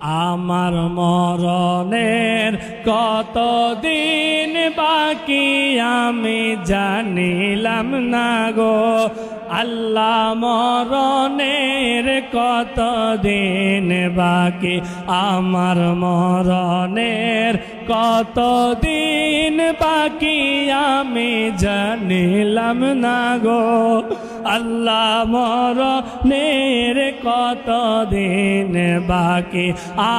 আমার মরণের কতদিন বাকি আমি জানিলাম না গো আল্লাহ মরণের কতদিন বাকি আমার মরণের কতদিন বাকি আমি জানিলাম না গো আল্লাহ মরণের কতদিন বাকি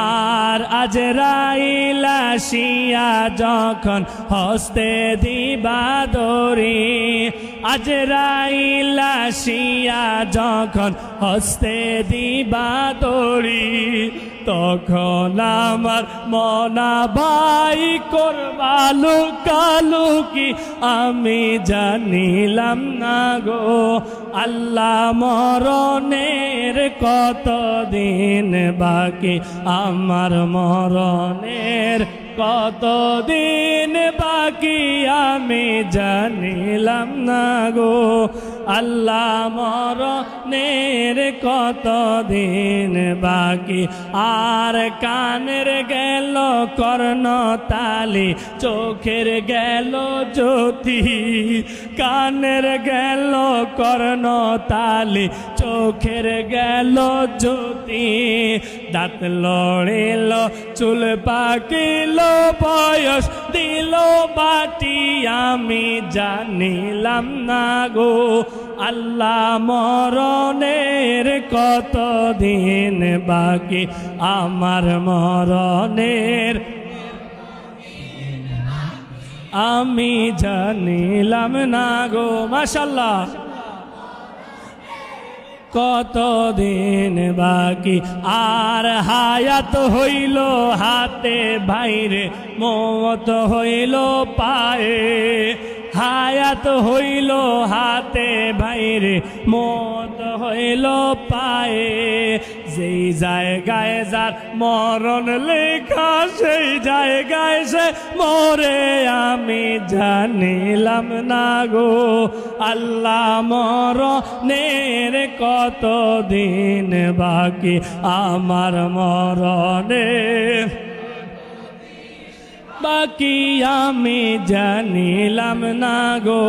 আর আজরাইল আসিয়া যখন হস্তে দিবা দড়ি আজরাইল আসিয়া যখন হস্তে দিবা দড়ি তখন আমার মনা ভাই করবা লুকালুকি আমি জানিলাম না গো আল্লাহ মরণের কতদিন বাকি আমার মরণের কতদিন বাকি আমি জানিলাম না গো আল্লাহ মরণের কতদিন বাকি আর কানের গেল কর্ণতালি চোখের গেল জ্যোতি কানের গেল কর্ণতালি চোখের গেল জ্যোতি দাঁত লড়িল চুল পাকিল বয়স দিল বাটি আমি জানিলাম না গো আল্লাহ মরণের কতদিন বাকি আমার মরণের আমি জানিলাম না গো মাশাআল্লাহ কতদিন বাকি আর হায়াত হইল হাতে বাইরে মওত হইল পায়ে হায়াত হইল হাতে বাইরে মওত হইল পায়ে যেই জায়গায় যার মরণ লেখা সেই জায়গায় সে মরে আমি জানিলাম না গো আল্লাহ মরণের কতদিন বাকি আমার মরণের বাকি আমি জানিলাম না গো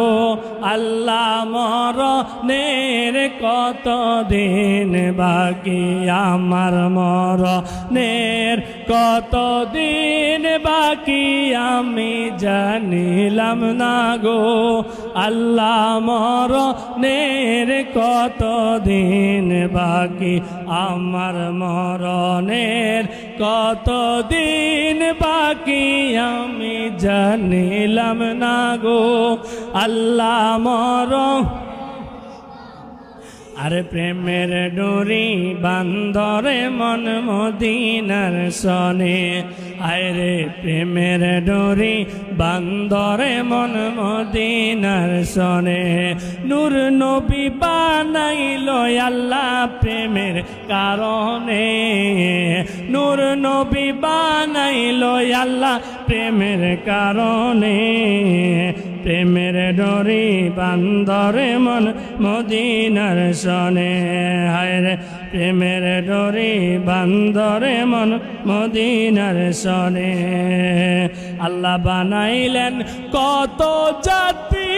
আল্লাহ মরণের কতদিন বাকি আমার মরণের কতদিন বাকি আমি জানিলাম না গো আল্লাহ মরণের কতদিন বাকি আমার মরণের কতদিন বাকি আমি জানিলাম না গো আল্লাহ মরণ আরে প্রেমের ডোরি বান্দরে মন মদিনার সনে আরে প্রেমের ডোরি বান্দরে মন মদিনার সনে নূর নবী বানাইলো আল্লাহ প্রেমের কারণে নূর নবী বানাইলো আল্লাহ প্রেমের কারণে প্রেমের ডোরি বান্দরে মন মদিনার সনে হায়রে প্রেমের ডোরি বান্দরে মন মদিনার সনে আল্লাহ বানাইলেন কত জাতি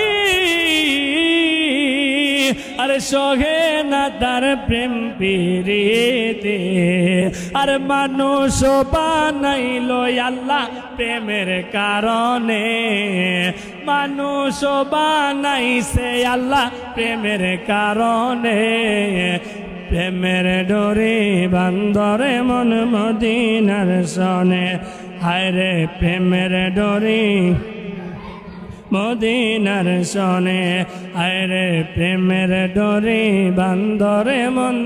আরে সহে না তার প্রেম পিরিতে আর মানুষ বানাইলো আল্লাহ প্রেমের কারণে মানুষ বানাইছে আল্লাহ প্রেমের কারণে প্রেমের ডোরি বান্দরে মন মদিনার সনে হায়রে প্রেমের ডোরি মদিনার সনে আরে প্রেমের ডোরি বান্দরে মন